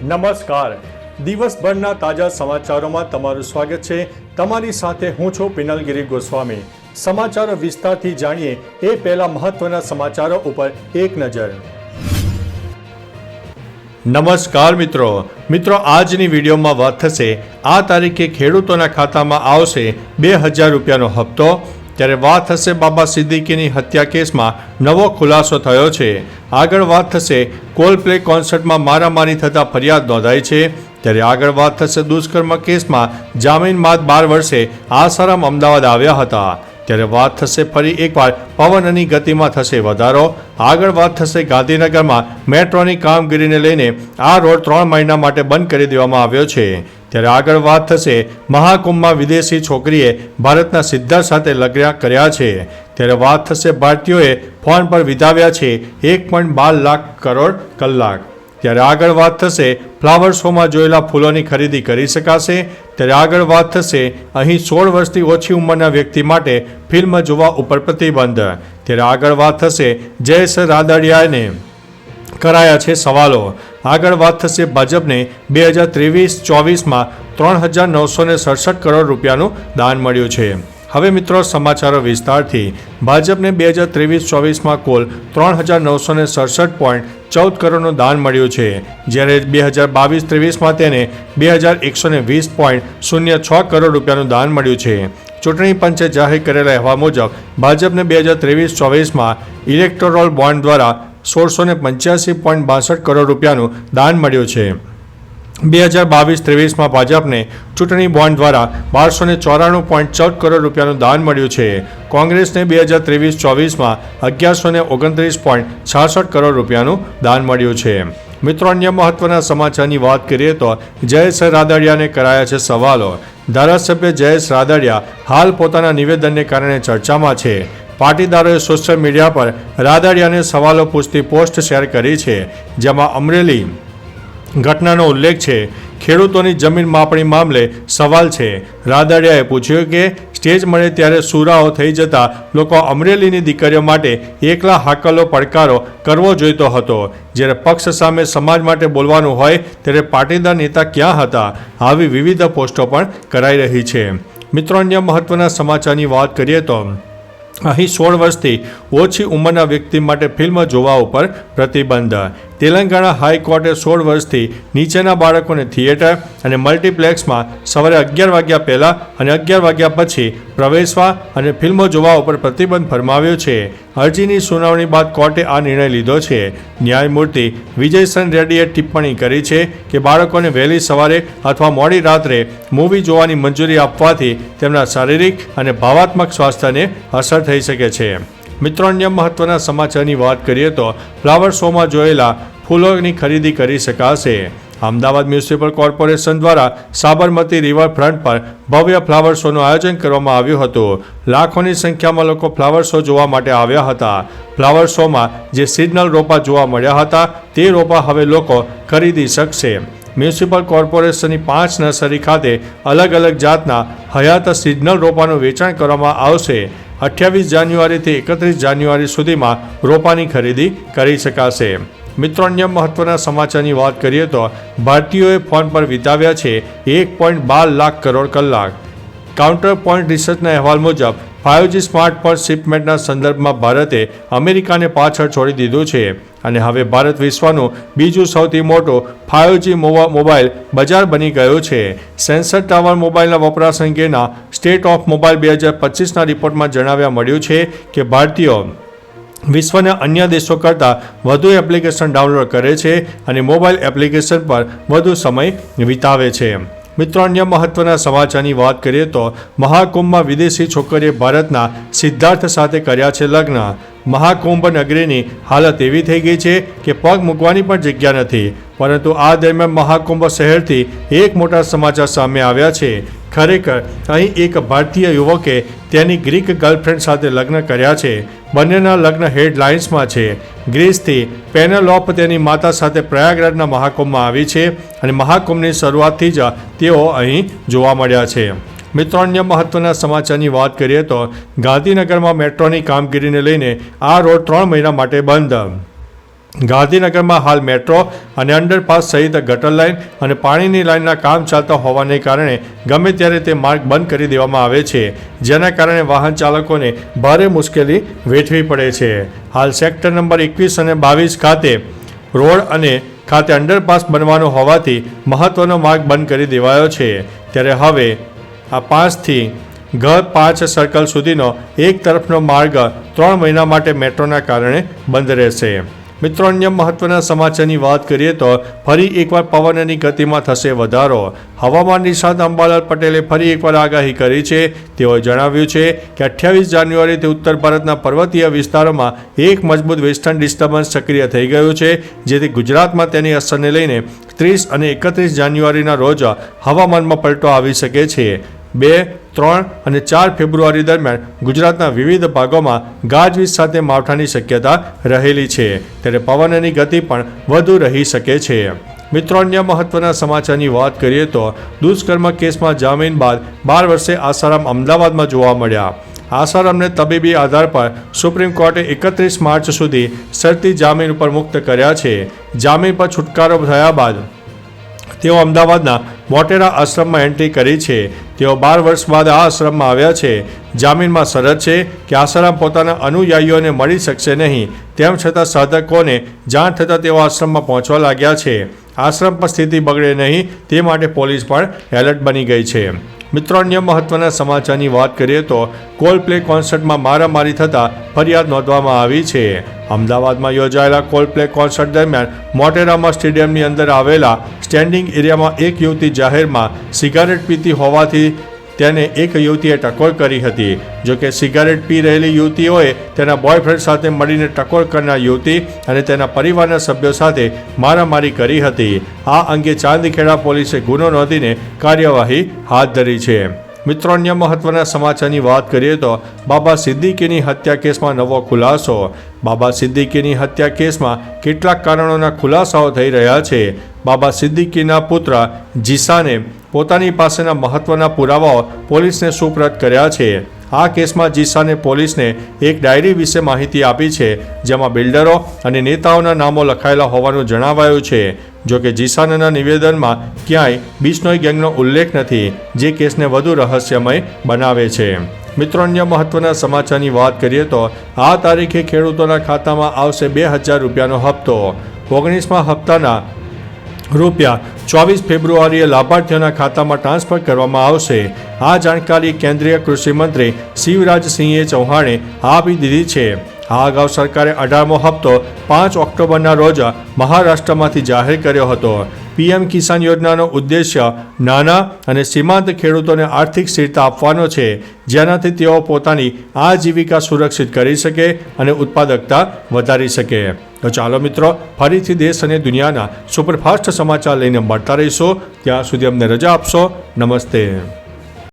નમસ્કાર. દિવસભરના તાજા સમાચારોમાં તમારું સ્વાગત છે. તમારી સાથે હું છું પિનલગીરી ગોસ્વામી. સમાચારો વિસ્તારથી જાણીએ એ પહેલા મહત્વના સમાચારો ઉપર એક નજર. નમસ્કાર મિત્રો, આજની વિડીયોમાં વાત થશે આ તારીખે ખેડૂતોના ખાતામાં આવશે 2000 રૂપિયાનો હપ્તો. ત્યારે વાત થશે બાબા સિદ્દીકીની હત્યા કેસમાં નવો ખુલાસો થયો છે. આગળ વાત થશે કોલ્ડપ્લે કોન્સર્ટમાં મારામારી થતાં ફરિયાદ નોંધાઈ છે. ત્યારે આગળ વાત થશે દુષ્કર્મ કેસમાં જામીન બાદ 12 વર્ષે આસારામ અમદાવાદ આવ્યા હતા. ત્યારે વાત થશે ફરી એકવાર પવનની ગતિમાં થશે વધારો. આગળ વાત થશે ગાંધીનગરમાં મેટ્રોની કામગીરીને લઈને આ રોડ 3 મહિના માટે બંધ કરી દેવામાં આવ્યો છે. ત્યારે આગળ વાત થશે મહાકુંભમાં વિદેશી છોકરીએ ભારતના સિદ્ધાર્થ સાથે લગ્ન કર્યા છે. ત્યારે વાત થશે ભારતીયોએ ફોન પર વિતાવ્યા છે 1.12 લાખ કરોડ કલાક. ત્યારે આગળ વાત થશે ફ્લાવર શોમાં જોયેલા ફૂલોની ખરીદી કરી શકાશે. ત્યારે આગળ વાત થશે અહીં 16 વર્ષથી ઓછી ઉંમરના વ્યક્તિ માટે ફિલ્મ જોવા ઉપર પ્રતિબંધ. ત્યારે આગળ વાત થશે જયેશ રાદડિયાને કરાયા છે સવાલો. આગળ વાત થશે ભાજપને 2023-24માં 3967 કરોડ રૂપિયાનું દાન મળ્યું છે. હવે મિત્રો સમાચારો વિસ્તારથી. ભાજપને 2023-24માં કુલ 3967.14 કરોડનું દાન મળ્યું છે, જ્યારે 2022-23માં તેને 2120.06 કરોડ રૂપિયાનું દાન મળ્યું છે. ચૂંટણી પંચે જાહેર કરેલા અહેવાલ મુજબ ભાજપને 2023-24માં ઇલેક્ટોરલ બોન્ડ દ્વારા 1685.62 કરોડ રૂપિયાનું દાન મળ્યું છે. 2022-23માં ભાજપને ચૂંટણી બોન્ડ દ્વારા 1294.14 કરોડ રૂપિયાનું દાન મળ્યું છે. કોંગ્રેસને 2023-24માં 1129.66 કરોડ રૂપિયાનું દાન મળ્યું છે. મિત્રો, અન્ય મહત્વના સમાચારની વાત કરીએ તો જયેશ રાદડિયાને કરાયા છે સવાલો. ધારાસભ્ય જયેશ રાદડિયા હાલ પોતાના નિવેદનને કારણે ચર્ચામાં છે. પાટીદારોએ સોશિયલ મીડિયા પર રાદડિયાને સવાલો પૂછતી પોસ્ટ શેર કરી છે, જેમાં અમરેલી ઘટનાનો ઉલ્લેખ છે. ખેડૂતોની જમીન માપણી મામલે સવાલ છે. રાદડિયાએ પૂછ્યું કે સ્ટેજ મળે ત્યારે સુરાઓ થઈ જતા લોકો અમરેલીની દીકરીઓ માટે એકલા હાકલો પડકારો કરવો જોઈતો હતો, જ્યારે પક્ષ સામે સમાજ માટે બોલવાનું હોય ત્યારે પાટીદાર નેતા ક્યાં હતા? આવી વિવિધ પોસ્ટો પણ કરાઈ રહી છે. મિત્રો, અન્ય મહત્વના સમાચારની વાત કરીએ તો અહીં 16 વર્ષથી ઓછી ઉંમરના વ્યક્તિ માટે ફિલ્મ જોવા ઉપર પ્રતિબંધ. તેલંગાણા હાઈકોર્ટે 16 વર્ષથી નીચેના બાળકોને થિયેટર અને મલ્ટીપ્લેક્સમાં સવારે 11 વાગ્યા પહેલાં અને 11 વાગ્યા પછી પ્રવેશવા અને ફિલ્મો જોવા ઉપર પ્રતિબંધ ફરમાવ્યો છે. અરજીની સુનાવણી બાદ કોર્ટે આ નિર્ણય લીધો છે. ન્યાયમૂર્તિ વિજયસન રેડ્ડીએ ટિપ્પણી કરી છે કે બાળકોને વહેલી સવારે અથવા મોડી રાત્રે મૂવી જોવાની મંજૂરી આપવાથી તેમના શારીરિક અને ભાવાત્મક સ્વાસ્થ્યને અસર થઈ શકે છે. મિત્રો, અન્ય મહત્વના સમાચારની વાત કરીએ તો ફ્લાવર શોમાં જોયેલા ફૂલોની ખરીદી કરી શકાશે. અમદાવાદ મ્યુનિસિપલ કોર્પોરેશન દ્વારા સાબરમતી રિવરફ્રન્ટ પર ભવ્ય ફ્લાવર શોનું આયોજન કરવામાં આવ્યું હતું. લાખોની સંખ્યામાં લોકો ફ્લાવર શો જોવા માટે આવ્યા હતા. ફ્લાવર શોમાં જે સિઝનલ રોપા જોવા મળ્યા હતા તે રોપા હવે લોકો ખરીદી શકશે. મ્યુનિસિપલ કોર્પોરેશનની 5 નર્સરી ખાતે અલગ અલગ જાતના હયાત સિઝનલ રોપાનું વેચાણ કરવામાં આવશે. 28 જાન્યુઆરીથી 31 જાન્યુઆરી સુધીમાં રોપાની ખરીદી કરી શકાશે. મિત્રો, અન્ય મહત્વના સમાચારની વાત કરીએ તો ભારતીયોએ ફોન પર વિતાવ્યા છે 1.12 લાખ કરોડ કલાક. કાઉન્ટર પોઈન્ટ રિસર્ચના અહેવાલ મુજબ 5G સ્માર્ટફોન શિપમેન્ટના સંદર્ભમાં ભારતે અમેરિકાને પાછળ છોડી દીધું છે અને હવે ભારત વિશ્વનું બીજું સૌથી મોટું 5G મોબાઈલ બજાર બની ગયું છે. સેન્સર ટાવર મોબાઈલના વપરાશ અંગેના સ્ટેટ ઓફ મોબાઈલ 2025ના રિપોર્ટમાં જણાવ્યા મળ્યું છે કે ભારતીયો વિશ્વના અન્ય દેશો કરતાં વધુ એપ્લિકેશન ડાઉનલોડ કરે છે અને મોબાઈલ એપ્લિકેશન પર વધુ સમય વિતાવે છે. મિત્રો, અન્ય મહત્વના સમાચારની વાત કરીએ તો મહાકુંભમાં વિદેશી છોકરીએ ભારતના સિદ્ધાર્થ સાથે કર્યા છે લગ્ન. મહાકુંભ નગરીની હાલત એવી થઈ ગઈ છે કે પગ મૂકવાની પણ જગ્યા નથી. પરંતુ આ દરમિયાન મહાકુંભ શહેરથી એક મોટા સમાચાર સામે આવ્યા છે. ખરેખર અહીં એક ભારતીય યુવકે તેની ગ્રીક ગર્લફ્રેન્ડ સાથે લગ્ન કર્યા છે. બંનેના લગ્ન હેડલાઇન્સમાં છે. ગ્રીસથી પેનેલોપ તેની માતા સાથે પ્રયાગરાજના મહાકુંભમાં આવી છે અને મહાકુંભની શરૂઆતથી જ તેઓ અહીં જોવા મળ્યા છે. મિત્રો, અન્ય મહત્વના સમાચારની વાત કરીએ તો ગાંધીનગરમાં મેટ્રોની કામગીરીને લઈને આ રોડ 3 મહિના માટે બંધ. ગાંધીનગરમાં હાલ મેટ્રો અને અંડરપાસ સહિત ગટર લાઇન અને પાણીની લાઇનના કામ ચાલતા હોવાને કારણે ગમે ત્યારે તે માર્ગ બંધ કરી દેવામાં આવે છે, જેના કારણે વાહન ચાલકોને ભારે મુશ્કેલી વેઠવી પડે છે. હાલ સેક્ટર નંબર 21 અને 22 ખાતે રોડ અને ખાતે અંડરપાસ બનવાનો હોવાથી મહત્વનો માર્ગ બંધ કરી દેવાયો છે. ત્યારે હવે આ 5 થી ઘર 5 સર્કલ સુધીનો એક તરફનો માર્ગ 3 મહિના માટે મેટ્રોના કારણે બંધ રહેશે. મિત્રો, અન્ય મહત્વના સમાચારની વાત કરીએ તો ફરી એકવાર પવનની ગતિમાં થશે વધારો. હવામાન નિષ્ણાત અંબાલાલ પટેલે ફરી એકવાર આગાહી કરી છે. તેઓએ જણાવ્યું છે કે 28 જાન્યુઆરીથી ઉત્તર ભારતના પર્વતીય વિસ્તારોમાં એક મજબૂત વેસ્ટર્ન ડિસ્ટર્બન્સ સક્રિય થઈ ગયું છે, જેથી ગુજરાતમાં તેની અસરને લઈને 30 અને 31 જાન્યુઆરીના રોજ હવામાનમાં પલટો આવી શકે છે. 2, 3 અને 4 ફેબ્રુઆરી દરમિયાન ગુજરાતના વિવિધ ભાગોમાં ગાજવીજ સાથે માવઠાની શક્યતા રહેલી છે. ત્યારે પવનની ગતિ પણ વધુ રહી શકે છે. મિત્રો, અન્ય મહત્વના સમાચારની વાત કરીએ તો દુષ્કર્મ કેસમાં જામીન બાદ 12 વર્ષે આસારામ અમદાવાદમાં જોવા મળ્યા. આસારામને તબીબી આધાર પર સુપ્રીમ કોર્ટે 31 માર્ચ સુધી શરતી જામીન ઉપર મુક્ત કર્યા છે. જામીન પર છુટકારો થયા બાદ તેઓ અમદાવાદના મોટેરા આશ્રમમાં એન્ટ્રી કરી છે. તેઓ 12 વર્ષ બાદ આ આશ્રમમાં આવ્યા છે. જામીનમાં શરત છે કે આસારામ પોતાના અનુયાયીઓને મળી શકશે નહીં. તેમ છતાં સાધકોને જાણ થતાં તેઓ આશ્રમમાં પહોંચવા લાગ્યા છે. આશ્રમ પર સ્થિતિ બગડે નહીં તે માટે પોલીસ પણ એલર્ટ બની ગઈ છે. મિત્રો, અન્ય મહત્વના સમાચારની વાત કરીએ તો કોલ્ડપ્લે કોન્સર્ટમાં મારામારી થતાં ફરિયાદ નોંધવામાં આવી છે. અમદાવાદમાં યોજાયેલા કોલ્ડપ્લે કોન્સર્ટ દરમિયાન મોટેરામાં સ્ટેડિયમની અંદર આવેલા સ્ટેન્ડિંગ એરિયામાં એક યુવતી જાહેરમાં સિગારેટ પીતી હોવાથી તેને એક યુવતીએ ટકોર કરી હતી. જોકે સિગારેટ પી રહેલી યુવતીઓએ તેના બોયફ્રેન્ડ સાથે મળીને ટકોર કરનાર યુવતી અને તેના પરિવારના સભ્યો સાથે મારામારી કરી હતી. આ અંગે ચાંદખેડા પોલીસે ગુનો નોંધીને કાર્યવાહી હાથ ધરી છે. મિત્રો, અન્ય મહત્વના સમાચારની વાત કરીએ તો બાબા સિદ્દીકીની હત્યા કેસમાં નવો ખુલાસો. બાબા સિદ્દીકીની હત્યા કેસમાં કેટલાક કારણોના ખુલાસાઓ થઈ રહ્યા છે. બાબા સિદ્દીકીના પુત્ર જીસાને પોતાની પાસેના મહત્વના પુરાવાઓ પોલીસને સુપરત કર્યા છે. આ કેસમાં જીસાને પોલીસને એક ડાયરી વિશે માહિતી આપી છે, જેમાં બિલ્ડરો અને નેતાઓના નામો લખાયેલા હોવાનું જણાવાયું છે. જોકે જીસાનના નિવેદનમાં ક્યાંય બિશ્નોઈ ગેંગનો ઉલ્લેખ નથી, જે કેસને વધુ રહસ્યમય બનાવે છે. મિત્રો, અન્ય મહત્વના સમાચારની વાત કરીએ તો આ તારીખે ખેડૂતોના ખાતામાં આવશે 2000 રૂપિયાનો હપ્તો. 19મા હપ્તાના રૂપિયા 24 ફેબ્રુઆરીએ લાભાર્થીઓના ખાતામાં ટ્રાન્સફર કરવામાં આવશે. આ જાણકારી કેન્દ્રીય કૃષિ મંત્રી શિવરાજસિંહ ચૌહાણે આપી દીધી છે. આ અગાઉ સરકારે 18મો હપ્તો 5 ઓક્ટોબરના રોજ મહારાષ્ટ્રમાંથી જાહેર કર્યો હતો. પીએમ કિસાન યોજનાનો ઉદ્દેશ્ય નાના અને સીમાંત ખેડૂતોને આર્થિક સ્થિરતા આપવાનો છે, જેનાથી તેઓ પોતાની આજીવિકા સુરક્ષિત કરી શકે અને ઉત્પાદકતા વધારી શકે. તો ચાલો મિત્રો, ફરીથી દેશ અને દુનિયાના સુપરફાસ્ટ સમાચાર લઈને મળતા રહીશું. ત્યાં સુધી અમને રજા આપશો. નમસ્તે.